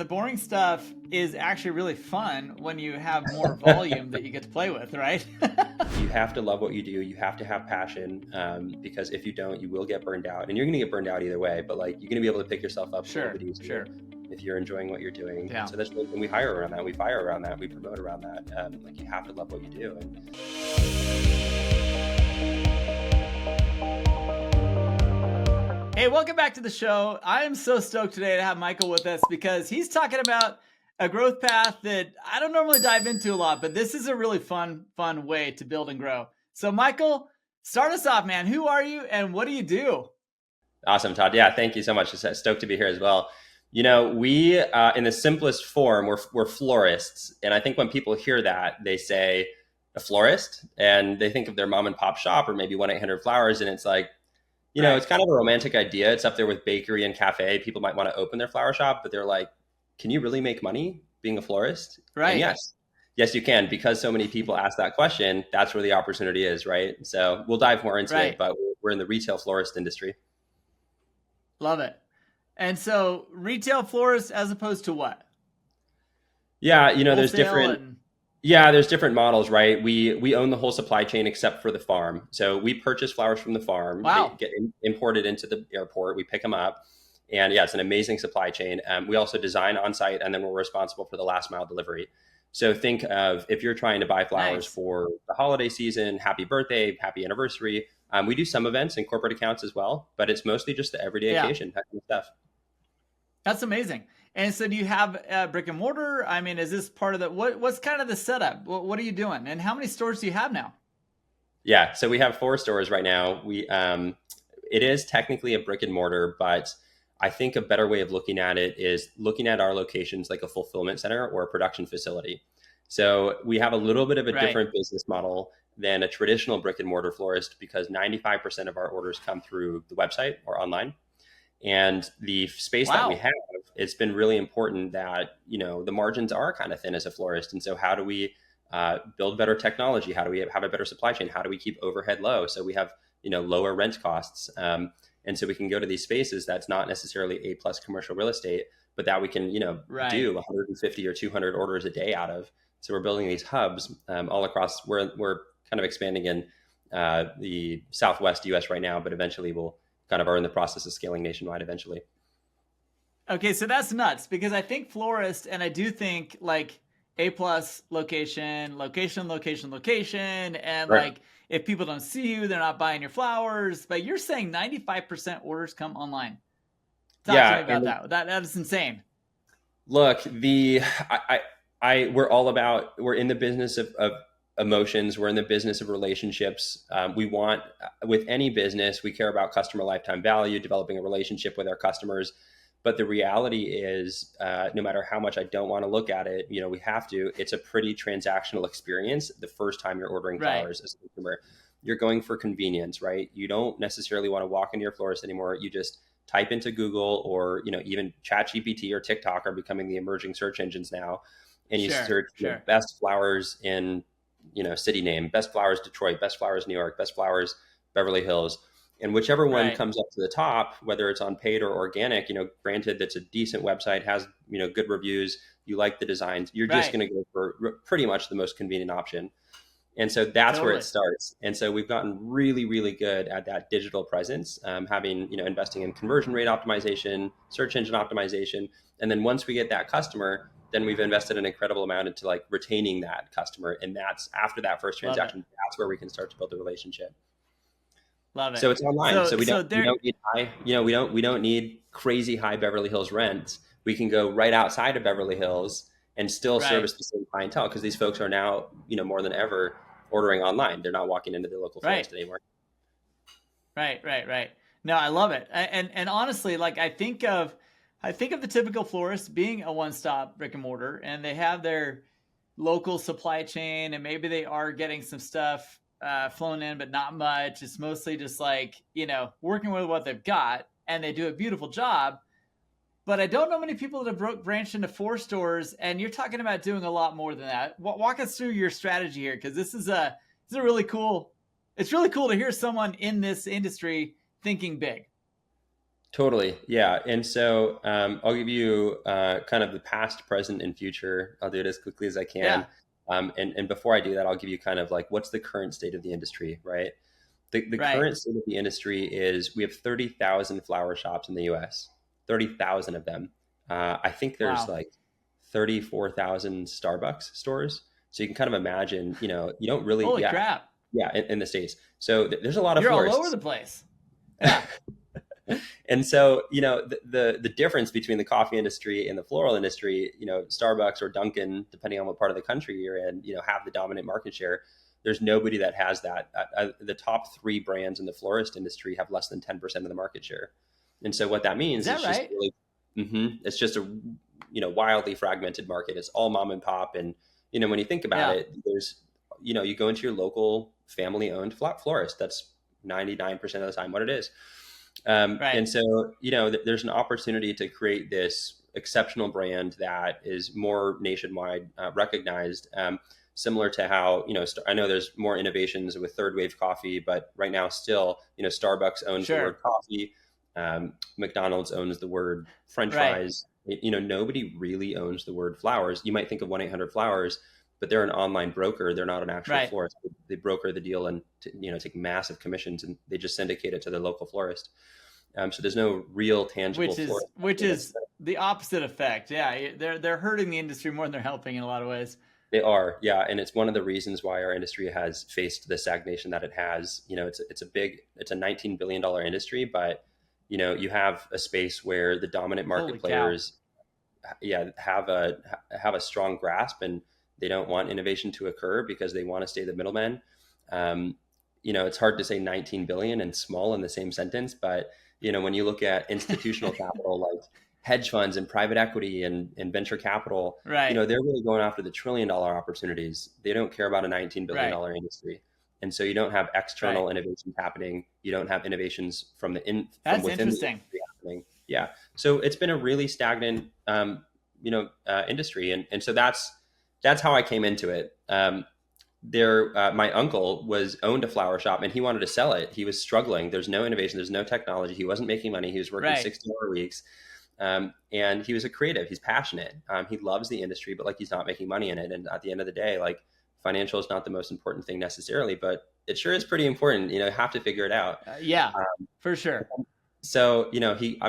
boring stuff is actually really fun when you have more volume that you get to play with, right? You have to love what you do. You have to have passion, because if you don't, you will get burned out, and you're going to get burned out either way. But like, you're going to be able to pick yourself up a little bit easier if you're enjoying what you're doing. Yeah. And so that's when we hire around that, we fire around that, we promote around that. Like, you have to love what you do. Hey, welcome back to the show. I am so stoked today to have Michael with us because he's talking about a growth path that I don't normally dive into a lot, but this is a really fun way to build and grow. So Michael, start us off, man. Who are you and what do you do? Awesome, Todd. Yeah, thank you so much. Stoked to be here as well. You know, we, in the simplest form, we're florists. And I think when people hear that, they say a florist and they think of their mom and pop shop or maybe 1-800-Flowers. And it's like, you know, it's kind of a romantic idea. It's up there with bakery and cafe. People might want to open their flower shop, but they're like, can you really make money being a florist? Right. And yes, you can, because so many people ask that question. That's where the opportunity is, right? So we'll dive more into it, but we're in the retail florist industry. Love it. And so retail florist as opposed to what? Yeah, you know, there's different models, right? We own the whole supply chain except for the farm. So we purchase flowers from the farm. Wow. They get imported into the airport. We pick them up. And yeah, it's an amazing supply chain. We also design on site, and then we're responsible for the last mile delivery. So think of if you're trying to buy flowers for the holiday season, happy birthday, happy anniversary. We do some events and corporate accounts as well, but it's mostly just the everyday occasion type of stuff. That's amazing. And so do you have brick and mortar? I mean, is this part of the, what's kind of the setup? What are you doing? And how many stores do you have now? Yeah, so we have 4 stores right now. It is technically a brick and mortar, but I think a better way of looking at it is looking at our locations like a fulfillment center or a production facility. So we have a little bit of a different business model than a traditional brick and mortar florist because 95% of our orders come through the website or online. And the space that we have, it's been really important that, you know, the margins are kind of thin as a florist. And so how do we build better technology? How do we have a better supply chain? How do we keep overhead low? So we have, you know, lower rent costs. And so we can go to these spaces that's not necessarily A+ commercial real estate, but that we can, you know, do 150 or 200 orders a day out of. So we're building these hubs all across. We're kind of expanding in the Southwest US right now, but eventually we'll kind of are in the process of scaling nationwide eventually. Okay, so that's nuts because I think florist, and I do think like A+ location, and like if people don't see you, they're not buying your flowers. But you're saying 95% orders come online. Talk to me about that. That is insane. Look, we're in the business of emotions. We're in the business of relationships. With any business, we care about customer lifetime value, developing a relationship with our customers. But the reality is, no matter how much I don't want to look at it, you know, we have to. It's a pretty transactional experience. The first time you're ordering flowers as a consumer, you're going for convenience, right? You don't necessarily want to walk into your florist anymore. You just type into Google or, you know, even ChatGPT or TikTok are becoming the emerging search engines now, and you search the best flowers in, you know, city name, best flowers Detroit, best flowers New York, best flowers Beverly Hills. And whichever one comes up to the top, whether it's on paid or organic, you know, granted that's a decent website, has, you know, good reviews, you like the designs, you're just going to go for pretty much the most convenient option. And so that's where it starts. And so we've gotten really, really good at that digital presence, having, you know, investing in conversion rate optimization, search engine optimization. And then once we get that customer, then we've invested an incredible amount into like retaining that customer. And that's after that first transaction, that's where we can start to build a relationship. Love it. So it's online. So we don't need high, you know, we don't need crazy high Beverly Hills rents. We can go right outside of Beverly Hills and still service the same clientele because these folks are now, you know, more than ever ordering online. They're not walking into the local florist anymore. Right. No, I love it. And honestly, like I think of the typical florist being a one-stop brick and mortar, and they have their local supply chain, and maybe they are getting some stuff flown in, but not much. It's mostly just like, you know, working with what they've got, and they do a beautiful job. But I don't know many people that have branched into 4 stores, and you're talking about doing a lot more than that. Walk us through your strategy here, because this is a really cool. It's really cool to hear someone in this industry thinking big. Totally. Yeah. And so I'll give you kind of the past, present, and future. I'll do it as quickly as I can. Yeah. And before I do that, I'll give you kind of like what's the current state of the industry, right? The Right. current state of the industry is we have 30,000 flower shops in the US, 30,000 of them. I think there's Wow. like 34,000 Starbucks stores. So you can kind of imagine, you don't really, Holy yeah, crap. yeah, in the States. So there's a lot of You're all over florists. the place. Yeah. And so, the difference between the coffee industry and the floral industry, Starbucks or Dunkin', depending on what part of the country you're in, have the dominant market share. There's nobody that has that. The top three brands in the florist industry have less than 10% of the market share. And so what that Is means that is just right? really, it's just a, wildly fragmented market. It's all mom and pop. And, when you think about Yeah. it, there's, you go into your local family owned florist. That's 99% of the time what it is. Right. And so, there's an opportunity to create this exceptional brand that is more nationwide recognized, similar to how, I know there's more innovations with third wave coffee, but right now still, Starbucks owns the word Sure. coffee. McDonald's owns the word French Right. fries. Nobody really owns the word flowers. You might think of 1-800-Flowers, but they're an online broker. They're not an actual Right. florist. They broker the deal and take massive commissions, and they just syndicate it to the local florist. So there's no real tangible Which is florist. which is the opposite effect. Yeah. They're hurting the industry more than they're helping in a lot of ways. They are, yeah, and it's one of the reasons why our industry has faced the stagnation that it has. It's a $19 billion industry, but you have a space where the dominant market Holy cow. players, yeah, have a strong grasp, and they don't want innovation to occur because they want to stay the middlemen. It's hard to say 19 billion and small in the same sentence, but when you look at institutional capital like hedge funds and private equity and venture capital, Right. they're really going after the $1 trillion opportunities. They don't care about a $19 Right. billion industry. And so you don't have Right. external innovations happening. You don't have innovations from from That's within the interesting. industry happening. Yeah. So it's been a really stagnant, industry. And so that's how I came into it. My uncle owned a flower shop and he wanted to sell it. He was struggling. There's no innovation. There's no technology. He wasn't making money. He was working Right. 60-hour weeks. And he was a creative. He's passionate. He loves the industry, but like he's not making money in it. And at the end of the day, like financial is not the most important thing necessarily, but it sure is pretty important. You have to figure it out. Yeah, for sure. So,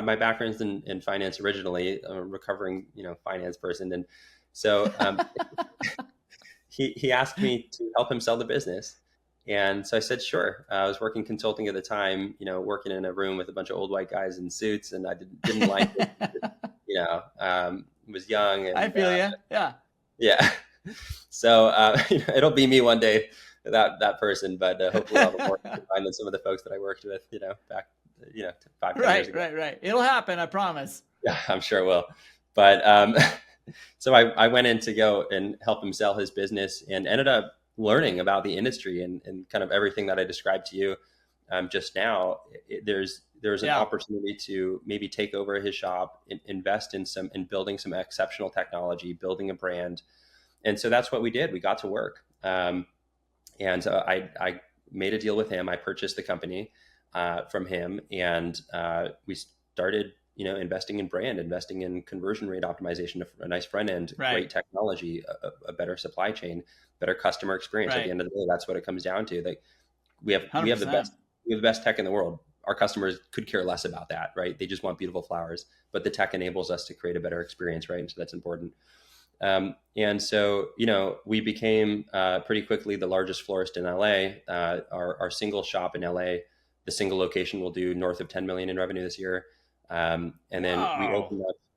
my background's in finance originally. I'm a recovering, finance person. And so, he asked me to help him sell the business. And so I said, sure. I was working consulting at the time, working in a room with a bunch of old white guys in suits, and I didn't like it. Was young I and feel you. Yeah. yeah. So it'll be me one day, that person, but hopefully I'll have more time than some of the folks that I worked with, back, 5-10 years ago. Right. It'll happen. I promise. Yeah, I'm sure it will. But so I went in to go and help him sell his business and ended up learning about the industry and kind of everything that I described to you just now. There's an opportunity to maybe take over his shop, invest in building some exceptional technology, building a brand. And so that's what we did. We got to work. And I made a deal with him. I purchased the company from him, and we started investing in brand, investing in conversion rate optimization, a nice front end, great technology, a better supply chain, better customer experience. At the end of the day, that's what it comes down to. Like we have the best tech in the world. Our customers could care less about that, right? They just want beautiful flowers, but the tech enables us to create a better experience, right? And so that's important. And so, we became pretty quickly the largest florist in LA. Our single shop in LA, the single location will do north of 10 million in revenue this year. And then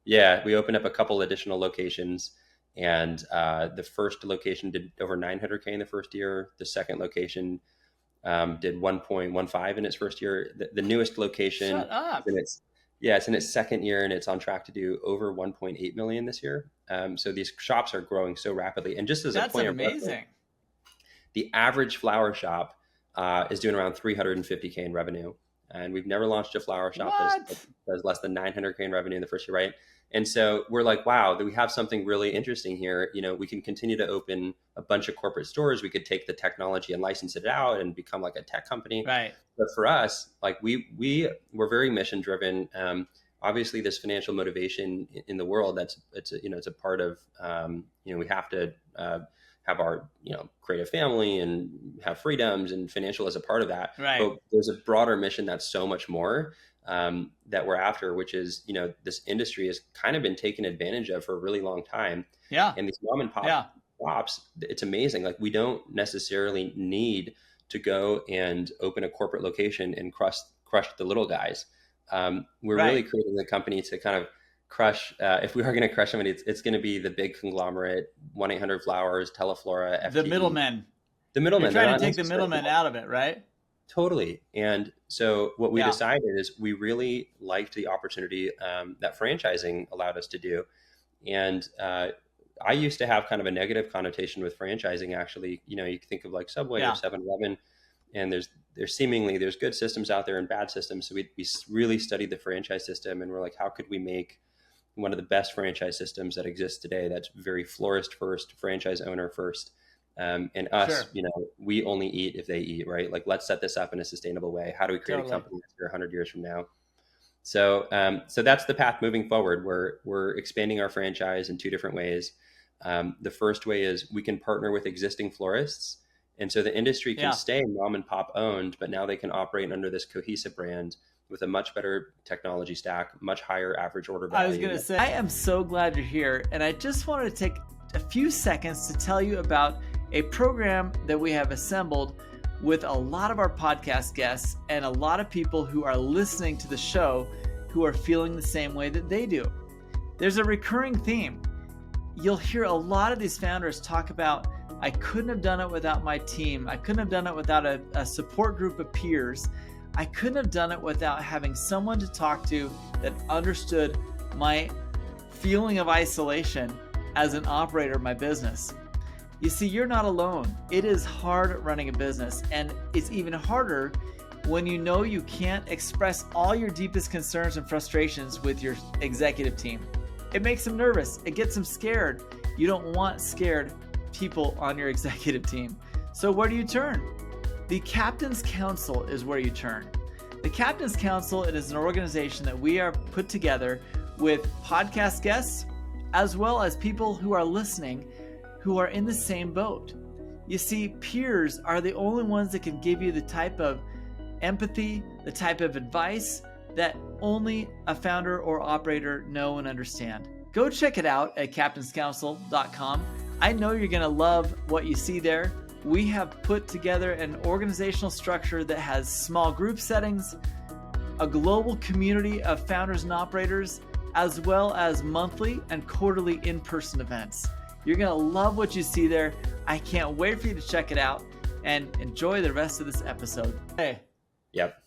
we opened up a couple additional locations, and the first location did over 900K in the first year. The second location did 1.15 in its first year. The newest location, Shut up. it's in its second year, and it's on track to do over 1.8 million this year. So these shops are growing so rapidly. And just as a point of reference, the average flower shop is doing around 350K in revenue. and we've never launched a flower shop What? that does less than 900K in revenue in the first year, right? And so we're like, wow, that we have something really interesting here. We can continue to open a bunch of corporate stores. We could take the technology and license it out and become like a tech company. Right. But for us, like we're very mission driven. Obviously, there's financial motivation in the world. It's a part of we have to have our creative family and have freedoms, and financial is a part of that. Right. But there's a broader mission that's so much more that we're after, which is this industry has kind of been taken advantage of for a really long time. Yeah. And these mom and pop shops, it's amazing. Like we don't necessarily need to go and open a corporate location and crush the little guys. We're really creating the company to kind of crush. If we are going to crush somebody, it's going to be the big conglomerate, 1-800-Flowers, Teleflora, FTE. The middlemen. You're trying to take the middlemen out of it, right? Totally. And so what we decided is we really liked the opportunity that franchising allowed us to do. And I used to have kind of a negative connotation with franchising. Actually, you can think of like Subway or 7-Eleven, and there's good systems out there and bad systems. So we really studied the franchise system, and we're like, how could we make one of the best franchise systems that exists today that's very florist first, franchise owner first. And us, we only eat if they eat, right? Like, let's set this up in a sustainable way. How do we create a company that's here 100 years from now? So that's the path moving forward. We're expanding our franchise in two different ways. The first way is we can partner with existing florists. And so the industry can stay mom and pop owned, but now they can operate under this cohesive brand with a much better technology stack, much higher average order value. I was going to say, I am so glad you're here. And I just wanted to take a few seconds to tell you about a program that we have assembled with a lot of our podcast guests and a lot of people who are listening to the show who are feeling the same way that they do. There's a recurring theme. You'll hear a lot of these founders talk about, I couldn't have done it without my team. I couldn't have done it without a support group of peers. I couldn't have done it without having someone to talk to that understood my feeling of isolation as an operator of my business. You see, you're not alone. It is hard running a business, and it's even harder when you know you can't express all your deepest concerns and frustrations with your executive team. It makes them nervous. It gets them scared. You don't want scared people on your executive team. So where do you turn? The Captain's Council is where you turn. The Captain's Council, it is an organization that we are put together with podcast guests, as well as people who are listening who are in the same boat. You see, peers are the only ones that can give you the type of empathy, the type of advice that only a founder or operator know and understand. Go check it out at captainscouncil.com. I know you're going to love what you see there. We have put together an organizational structure that has small group settings, a global community of founders and operators, as well as monthly and quarterly in-person events. You're going to love what you see there. I can't wait for you to check it out and enjoy the rest of this episode. Hey. Yep.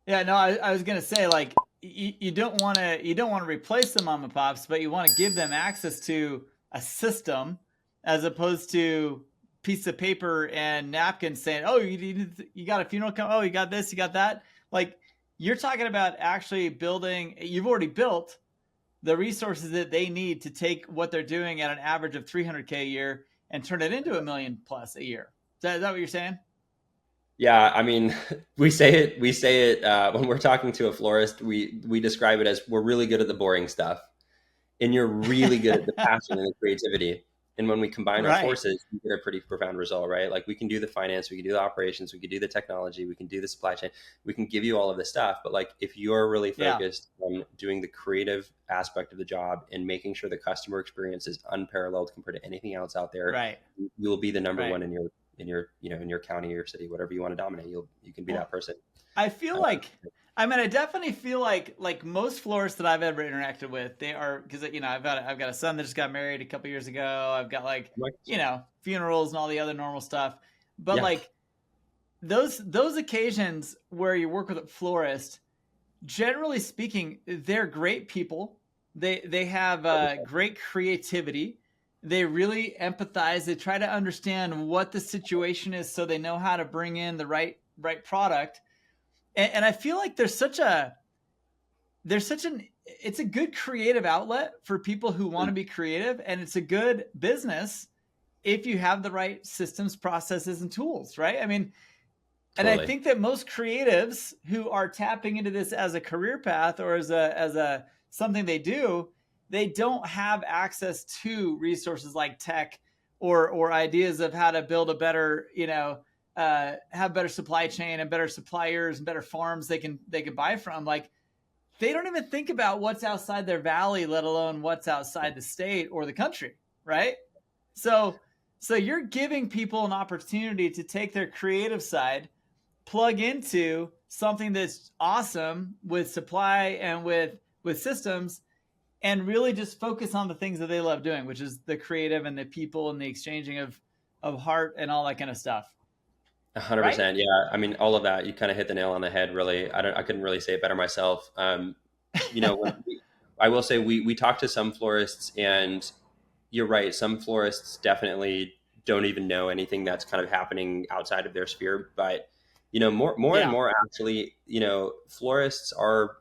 Yeah, no, I was going to say, like, you don't want to replace the mom and pops, but you want to give them access to a system as opposed to piece of paper and napkins saying, oh, you got a funeral come. Oh, you got this, you got that. Like, you're talking about actually building, you've already built the resources that they need to take what they're doing at an average of $300K a year and turn it into $1 million plus a year. Is that what you're saying? Yeah, I mean, we say it when we're talking to a florist. We describe it as, we're really good at the boring stuff, and you're really good at the passion and the creativity. And when we combine our forces, we get a pretty profound result, right? Like, we can do the finance, we can do the operations, we can do the technology, we can do the supply chain, we can give you all of this stuff. But like, if you're really focused on doing the creative aspect of the job and making sure the customer experience is unparalleled compared to anything else out there, you will be the number one in your county or city, whatever you want to dominate. You can be that person. I feel I definitely feel like most florists that I've ever interacted with, they are, because I've got a son that just got married a couple years ago. I've got funerals and all the other normal stuff. But like those occasions where you work with a florist, generally speaking, they're great people. They have great creativity. They really empathize. They try to understand what the situation is so they know how to bring in the right product. And I feel like it's a good creative outlet for people who want to be creative, and it's a good business if you have the right systems, processes, and tools, right? I mean, and I Totally. think that most creatives who are tapping into this as a career path or as a something they do, they don't have access to resources like tech or ideas of how to build a better, have better supply chain and better suppliers and better farms they can buy from. Like, they don't even think about what's outside their valley, let alone what's outside the state or the country, right? So you're giving people an opportunity to take their creative side, plug into something that's awesome with supply and with systems, and really just focus on the things that they love doing, which is the creative and the people and the exchanging of heart and all that kind of stuff. 100%. Yeah. I mean, all of that, you kind of hit the nail on the head, really. I couldn't really say it better myself. I will say we talked to some florists, and you're right. Some florists definitely don't even know anything that's kind of happening outside of their sphere. But, more and more actually, florists are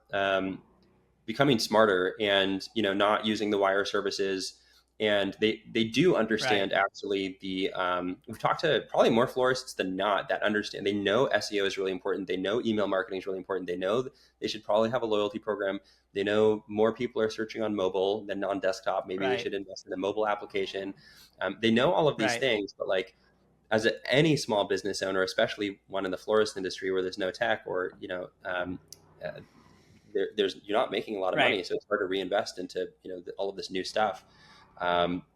becoming smarter and, not using the wire services. And they do understand actually we've talked to probably more florists than not that understand. They know SEO is really important. They know email marketing is really important. They know they should probably have a loyalty program. They know more people are searching on mobile than on desktop. Maybe they should invest in a mobile application. They know all of these things, but like as any small business owner, especially one in the florist industry where there's no tech or, you're not making a lot of money. So it's hard to reinvest into, all of this new stuff.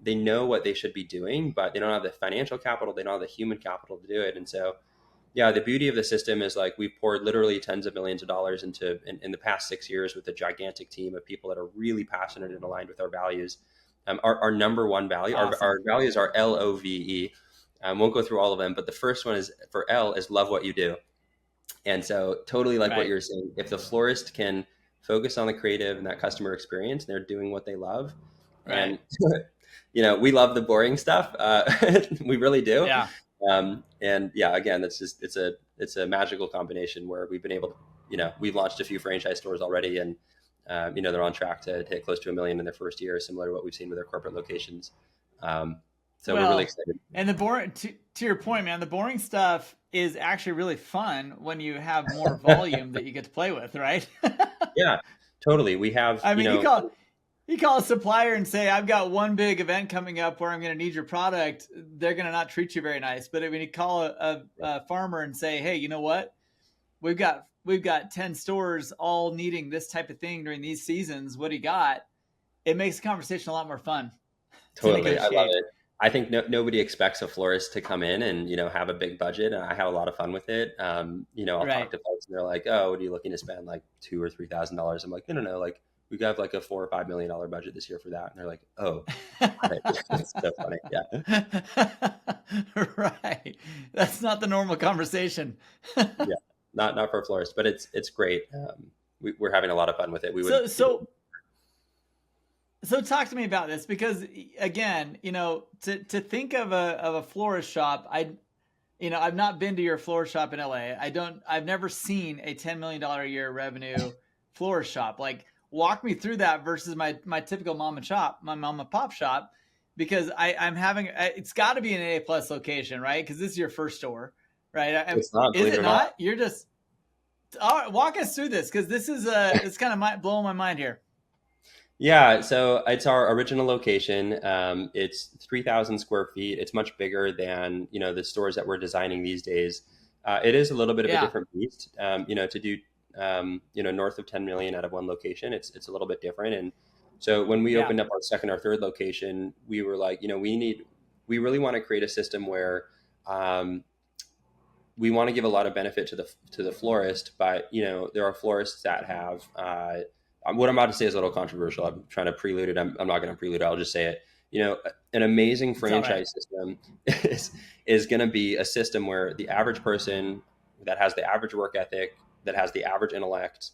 They know what they should be doing, but they don't have the financial capital. They don't have the human capital to do it. And so, yeah, the beauty of the system is like we've poured literally tens of millions of dollars into in the past 6 years with a gigantic team of people that are really passionate and aligned with our values. Our number one value, our values are LOVE. Won't go through all of them, but the first one is for L is love what you do. And so totally like what you're saying, if the florist can focus on the creative and that customer experience, they're doing what they love. And, we love the boring stuff. We really do. Yeah. And yeah, again, it's a magical combination where we've been able to, we've launched a few franchise stores already, and, they're on track to hit close to $1 million in their first year, similar to what we've seen with our corporate locations. So we're really excited. And the boring, to your point, man, the boring stuff is actually really fun when you have more volume that you get to play with, right? Yeah, totally. We have, you call a supplier and say, I've got one big event coming up where I'm going to need your product. They're going to not treat you very nice. But when you call a farmer and say, hey, you know what? We've got 10 stores all needing this type of thing during these seasons. What do you got? It makes the conversation a lot more fun. Totally. I love it. I think nobody expects a florist to come in and, have a big budget. And I have a lot of fun with it. I'll talk to folks and they're like, oh, what are you looking to spend? Like $2,000 or $3,000. I'm like, no. Like, we got like a $4 or $5 million budget this year for that. And they're like, oh, it's so funny. Yeah. Right. That's not the normal conversation. Yeah. Not for florists, but it's great. We're having a lot of fun with it. So talk to me about this, because again, to think of a florist shop, I've not been to your florist shop in LA. I've never seen a $10 million a year revenue florist shop. Like, walk me through that versus my typical mom and pop shop, because it's got to be an A+ location, right? Because this is your first store, right? It's not, is it not? You're just walk us through this, because this is it's kind of blowing my mind here. Yeah, so it's our original location. It's 3,000 square feet. It's much bigger than the stores that we're designing these days. It is a little bit of a different beast. To do north of 10 million out of one location, it's a little bit different. And so when we opened up our second or third location, we were like, we really want to create a system where we want to give a lot of benefit to the florist, but there are florists that have what I'm about to say is a little controversial. I'm trying to prelude it. I'm not going to prelude it. I'll just say it. An amazing franchise system is going to be a system where the average person that has the average work ethic, that has the average intellect,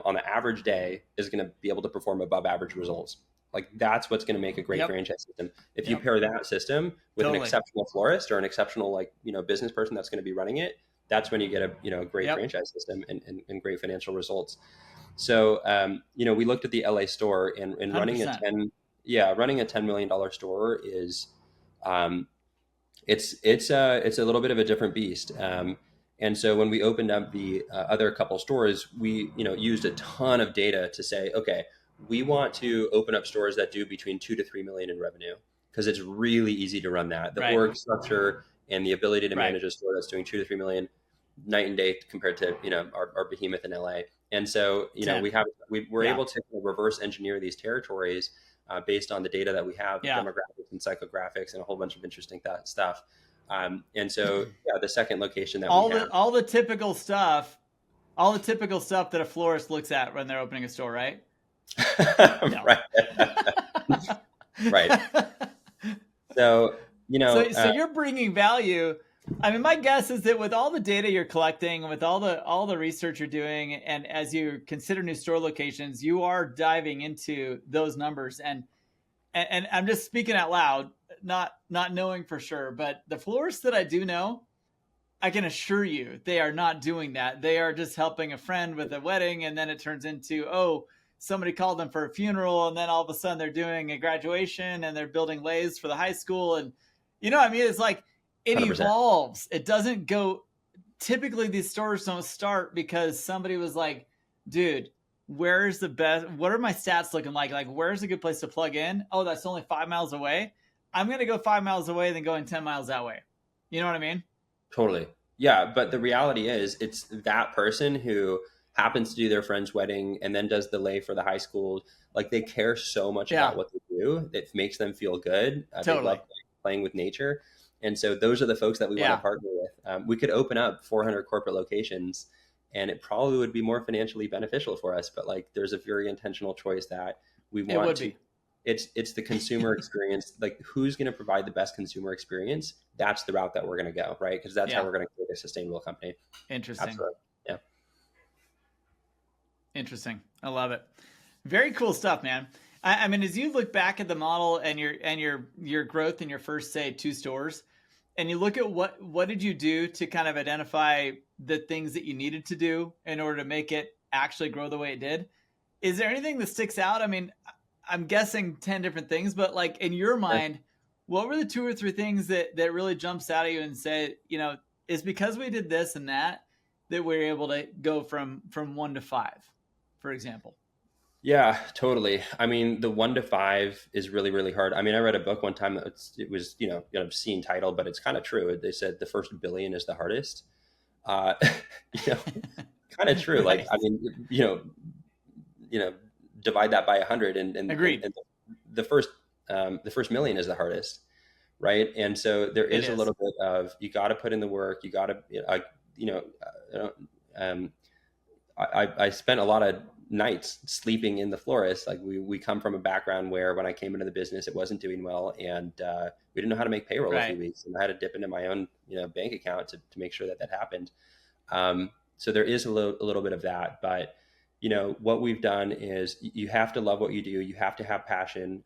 on the average day is going to be able to perform above average results. Like, that's what's going to make a great franchise system. If you pair that system with an exceptional florist or an exceptional business person that's going to be running it, that's when you get a great Yep. franchise system and great financial results. So, we looked at the LA store, and running a 100%. running a $10 million store is, it's a little bit of a different beast. And so when we opened up the other couple stores, we used a ton of data to say, okay, we want to open up stores that do between 2 to 3 million in revenue, because it's really easy to run that. The Right. org structure and the ability to Right. manage a store that's doing 2 to 3 million, night and day compared to our behemoth in LA. And so we're Yeah. able to reverse engineer these territories based on the data that we have, Yeah. demographics and psychographics and a whole bunch of interesting stuff. And so the second location that all we have, all the typical stuff that a florist looks at when they're opening a store, right? right, right. So so you're bringing value. I mean, my guess is that with all the data you're collecting, with all the research you're doing, and as you consider new store locations, you are diving into those numbers. And I'm just speaking out loud, not knowing for sure, but the florists that I do know, I can assure you they are not doing that. They are just helping a friend with a wedding, and then it turns into, oh, somebody called them for a funeral, and then all of a sudden they're doing a graduation and they're building lays for the high school. And what I mean? It's like it 100%. evolves. It doesn't go. Typically, these stores don't start because somebody was like, dude, where's the best? What are my stats looking like? Like, where's a good place to plug in? Oh, that's only 5 miles away. I'm going to go 5 miles away, then going 10 miles that way. You know what I mean? Totally. Yeah. But the reality is it's that person who happens to do their friend's wedding and then does the lay for the high school. Like, they care so much about what they do. It makes them feel good. Totally. They love playing with nature. And so those are the folks that we want to partner with. We could open up 400 corporate locations and it probably would be more financially beneficial for us. But like, there's a very intentional choice that we want to. It's the consumer experience. Like, who's going to provide the best consumer experience? That's the route that we're going to go, right? Because that's how we're going to create a sustainable company. Interesting. Absolutely. Yeah. Interesting. I love it. Very cool stuff, man. I mean, as you look back at the model and your growth in your first, say, 2 stores, and you look at what did you do to kind of identify the things that you needed to do in order to make it actually grow the way it did? Is there anything that sticks out? I mean, I'm guessing 10 different things, but like in your mind, what were the 2 or 3 things that really jumps out at you and say, it's because we did this and that we're able to go from 1 to 5, for example? Yeah, totally. I mean, the 1 to 5 is really, really hard. I mean, I read a book one time that it was, obscene title, but it's kind of true. They said the first billion is the hardest. Kind of true. Right. Like, I mean, divide that by 100 and agreed. And the first million is the hardest. Right. And so there is a little bit of, you got to put in the work. You got to, I spent a lot of nights sleeping in the florist. Like, we come from a background where when I came into the business, it wasn't doing well. And we didn't know how to make payroll a few weeks. And I had to dip into my own, bank account to make sure that happened. So there is a little bit of that, but what we've done is you have to love what you do. You have to have passion,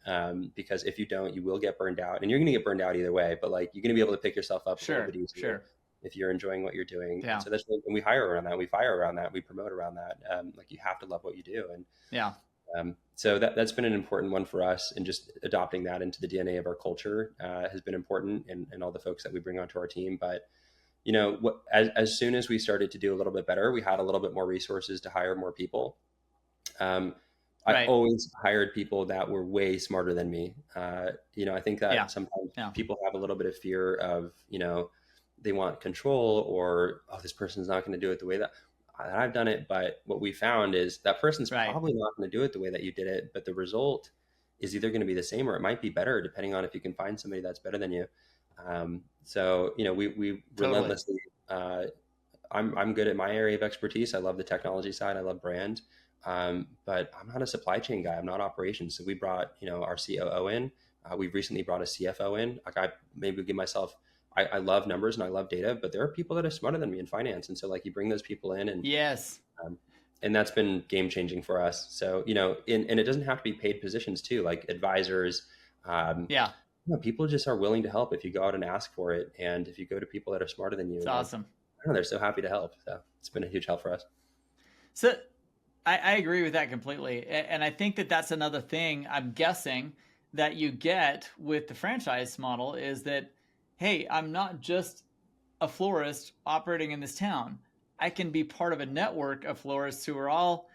because if you don't, you will get burned out, and you're going to get burned out either way, but like, you're going to be able to pick yourself up a little bit easier if you're enjoying what you're doing. Yeah. And so that's, and we hire around that, we fire around that, we promote around that. Like, you have to love what you do. And so that's been an important one for us, and just adopting that into the DNA of our culture has been important, and all the folks that we bring onto our team. But as soon as we started to do a little bit better, we had a little bit more resources to hire more people. I always hired people that were way smarter than me. I think that sometimes people have a little bit of fear of, they want control, or, oh, this person's not going to do it the way that I've done it. But what we found is that person's probably not going to do it the way that you did it, but the result is either going to be the same, or it might be better, depending on if you can find somebody that's better than you. So, we relentlessly, I'm good at my area of expertise. I love the technology side. I love brand. But I'm not a supply chain guy. I'm not operations. So we brought, our COO in. We've recently brought a CFO in. Like, I maybe give myself, I love numbers and I love data, but there are people that are smarter than me in finance. And so, like, you bring those people in, and and that's been game changing for us. So, and it doesn't have to be paid positions too, like advisors. People just are willing to help if you go out and ask for it. And if you go to people that are smarter than you. It's awesome. don't know, they're so happy to help. So it's been a huge help for us. So I agree with that completely. And I think that that's another thing I'm guessing that you get with the franchise model is that, hey, I'm not just a florist operating in this town. I can be part of a network of florists who are all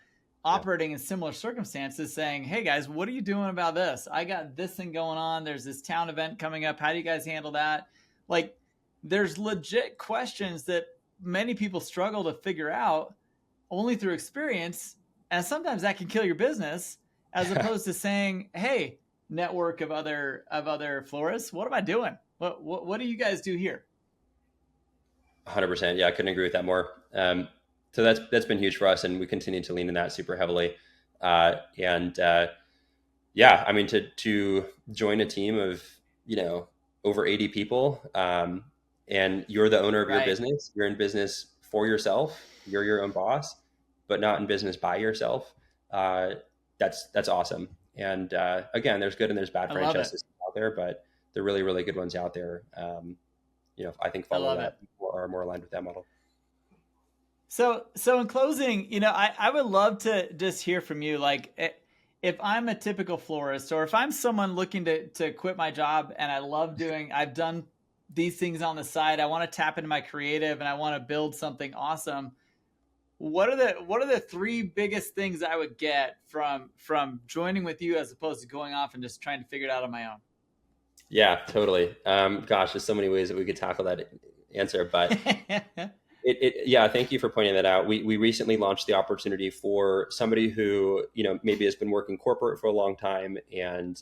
Yeah. operating in similar circumstances saying, hey guys, what are you doing about this? I got this thing going on. There's this town event coming up. How do you guys handle that? Like, there's legit questions that many people struggle to figure out only through experience. And sometimes that can kill your business, as opposed to saying, hey, network of other florists, what am I doing? What do you guys do here? 100%. Yeah, I couldn't agree with that more. So that's been huge for us, and we continue to lean in that super heavily. Yeah, I mean, to join a team of over 80 people, and you're the owner of your Right. business. You're in business for yourself. You're your own boss, but not in business by yourself. That's awesome. And again, there's good and there's bad I love franchise it. systems out there, but the really, really good ones out there, I think I follow love it. that or are more aligned with that model. So in closing, I would love to just hear from you. Like, if I'm a typical florist, or if I'm someone looking to quit my job and I've done these things on the side, I want to tap into my creative and I want to build something awesome. What are the three biggest things I would get from joining with you as opposed to going off and just trying to figure it out on my own? Yeah, totally. Gosh, there's so many ways that we could tackle that answer, but yeah, thank you for pointing that out. We recently launched the opportunity for somebody who, maybe has been working corporate for a long time and,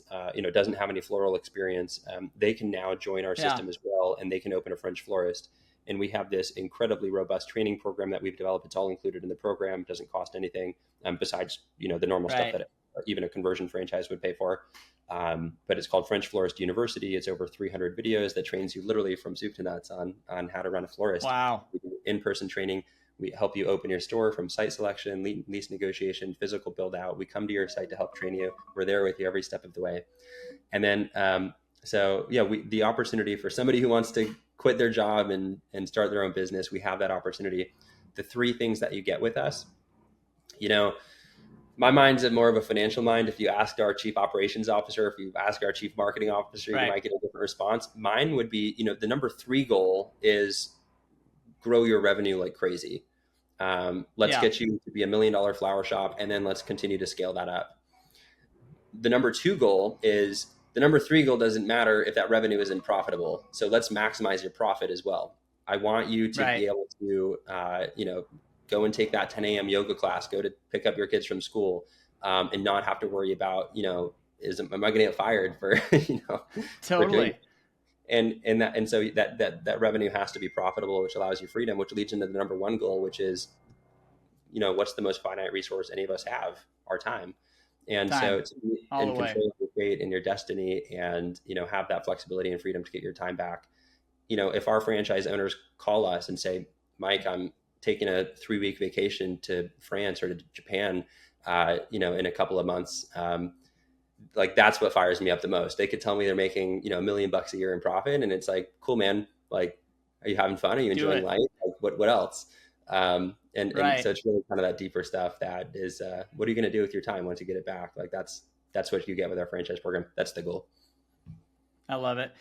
doesn't have any floral experience. They can now join our Yeah. system as well, and they can open a French Florist. And we have this incredibly robust training program that we've developed. It's all included in the program. It doesn't cost anything, besides, the normal stuff Right. that even a conversion franchise would pay for. But it's called French Florist University. It's over 300 videos that trains you literally from soup to nuts on how to run a florist. Wow. We do in-person training. We help you open your store from site selection, lease negotiation, physical build out. We come to your site to help train you. We're there with you every step of the way. And then, the opportunity for somebody who wants to quit their job and start their own business, we have that opportunity. The three things that you get with us, my mind's more of a financial mind. If you asked our chief operations officer, if you ask our chief marketing officer, Right. you might get a different response. Mine would be, the number 3 goal is grow your revenue like crazy. Let's get you to be $1 million flower shop, and then let's continue to scale that up. The number 2 goal is the number 3 goal doesn't matter if that revenue isn't profitable. So let's maximize your profit as well. I want you to be able to, go and take that 10 a.m. yoga class, go to pick up your kids from school, and not have to worry about, am I going to get fired for, Totally. So that revenue has to be profitable, which allows you freedom, which leads into the number 1 goal, which is, what's the most finite resource any of us have? Our time. And Time. so to be in control of your fate and your destiny, and, have that flexibility and freedom to get your time back. If our franchise owners call us and say, Mike, I'm taking a 3-week vacation to France or to Japan, in a couple of months, like that's what fires me up the most. They could tell me they're making, $1 million a year in profit. And it's like, cool, man. Like, are you having fun? Are you enjoying life? Like, what else? And so it's really kind of that deeper stuff that is, what are you going to do with your time once you get it back? Like that's what you get with our franchise program. That's the goal. I love it.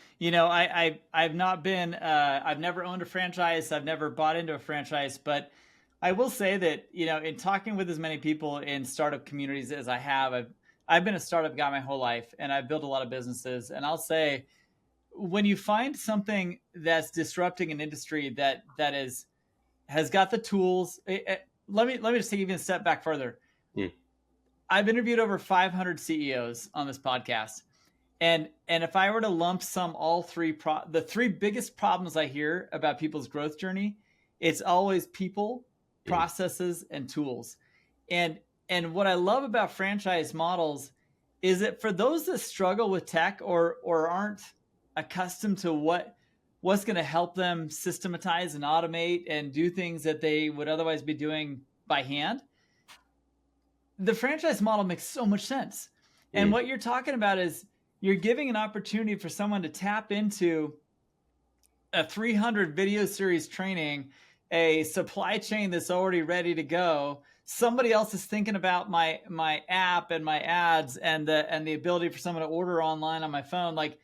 I've not been, I've never owned a franchise. I've never bought into a franchise, but I will say that, in talking with as many people in startup communities as I have, I've been a startup guy my whole life, and I've built a lot of businesses. And I'll say, when you find something that's disrupting an industry that has got the tools, let me just take even a step back further. I've interviewed over 500 CEOs on this podcast. And if I were to lump sum all three, the 3 biggest problems I hear about people's growth journey, it's always people, processes, and tools. And what I love about franchise models is that for those that struggle with tech or aren't accustomed to what's going to help them systematize and automate and do things that they would otherwise be doing by hand, the franchise model makes so much sense. And what you're talking about is you're giving an opportunity for someone to tap into a 300 video series training a supply chain that's already ready to go. Somebody else is thinking about my app and my ads and the ability for someone to order online on my phone. Like,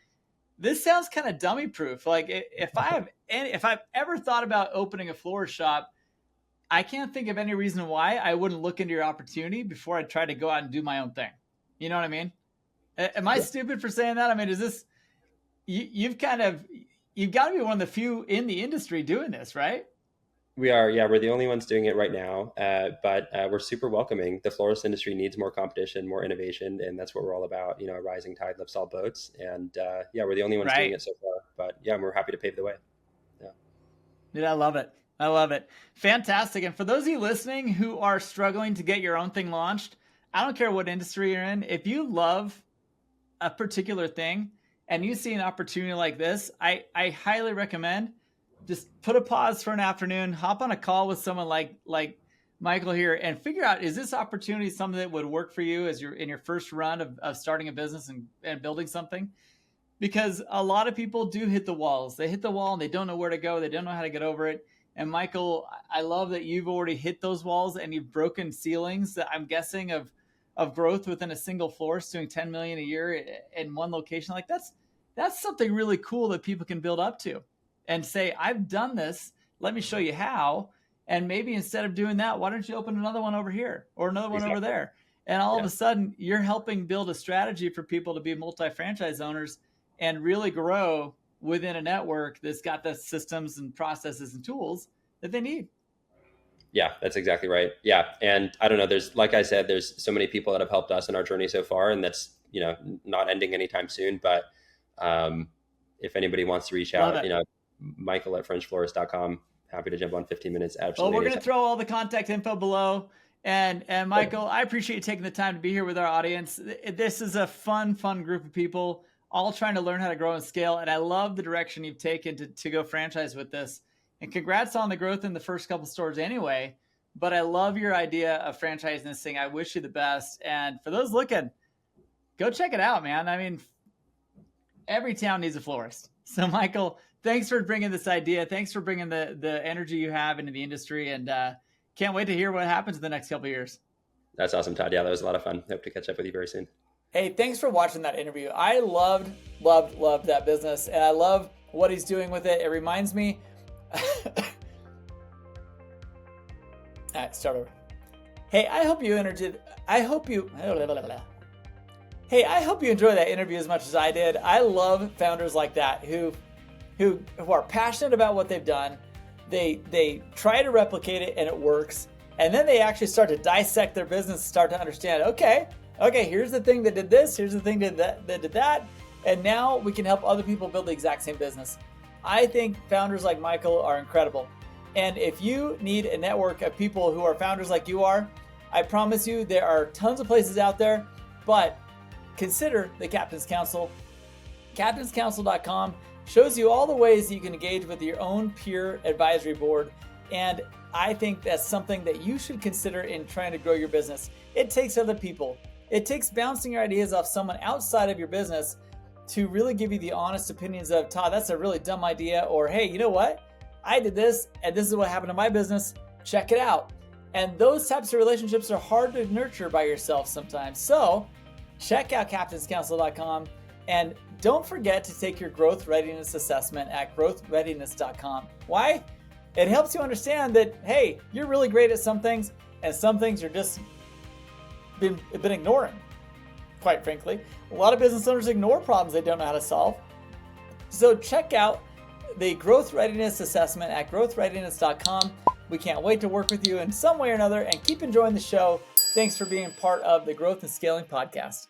this sounds kind of dummy proof. Like, if I've ever thought about opening a florist shop, I can't think of any reason why I wouldn't look into your opportunity before I try to go out and do my own thing. You know what I mean? Am I stupid for saying that? I mean, is this, you've got to be one of the few in the industry doing this, right? We are, yeah, we're the only ones doing it right now, but we're super welcoming. The florist industry needs more competition, more innovation, and that's what we're all about. You know, a rising tide lifts all boats, and yeah, we're the only ones doing it so far. But yeah, we're happy to pave the way. Yeah, dude, I love it. I love it. Fantastic. And for those of you listening who are struggling to get your own thing launched, I don't care what industry you're in. If you love a particular thing and you see an opportunity like this, I highly recommend just put a pause for an afternoon, hop on a call with someone like Michael here, and figure out, is this opportunity something that would work for you as you're in your first run of starting a business and building something? Because a lot of people do hit the walls. They hit the wall and they don't know where to go. They don't know how to get over it. And Michael, I love that you've already hit those walls and you've broken ceilings that I'm guessing of growth within a single florist doing 10 million a year in one location. Like, that's something really cool that people can build up to and say, I've done this. Let me show you how. And maybe instead of doing that, why don't you open another one over here or another one over there? And all of a sudden you're helping build a strategy for people to be multi-franchise owners and really grow within a network that's got the systems and processes and tools that they need. Yeah, that's exactly right. Yeah. And I don't know, like I said, there's so many people that have helped us in our journey so far, and that's, you know, not ending anytime soon. But if anybody wants to reach out, you know, Michael at FrenchFlorist.com, happy to jump on 15 minutes. Absolutely. Well, we're going to throw all the contact info below. And Michael, I appreciate you taking the time to be here with our audience. This is a fun group of people all trying to learn how to grow and scale. And I love the direction you've taken to go franchise with this. And congrats on the growth in the first couple stores anyway. But I love your idea of franchising this thing. I wish you the best. And for those looking, go check it out, man. I mean, every town needs a florist. So Michael, thanks for bringing this idea. Thanks for bringing the energy you have into the industry. And can't wait to hear what happens in the next couple of years. That's awesome, Todd. Yeah, that was a lot of fun. Hope to catch up with you very soon. Hey, thanks for watching that interview. I loved that business, and I love what he's doing with it. It reminds me. All right, start over. Hey, I hope you enjoyed that interview as much as I did. I love founders like that who are passionate about what they've done. They try to replicate it and it works. And then they actually start to dissect their business, start to understand, okay, here's the thing that did this, here's the thing that did that, and now we can help other people build the exact same business. I think founders like Michael are incredible. And if you need a network of people who are founders like you are, I promise you there are tons of places out there, but consider the Captain's Council. CaptainsCouncil.com shows you all the ways that you can engage with your own peer advisory board. And I think that's something that you should consider in trying to grow your business. It takes other people. It takes bouncing your ideas off someone outside of your business to really give you the honest opinions of, Todd, that's a really dumb idea. Or, hey, you know what? I did this and this is what happened to my business. Check it out. And those types of relationships are hard to nurture by yourself sometimes. So check out CaptainsCouncil.com and don't forget to take your Growth Readiness Assessment at growthreadiness.com. Why? It helps you understand that, hey, you're really great at some things and some things you're just been ignoring, quite frankly. A lot of business owners ignore problems they don't know how to solve. So check out the Growth Readiness Assessment at growthreadiness.com. We can't wait to work with you in some way or another and keep enjoying the show. Thanks for being part of the Growth and Scaling Podcast.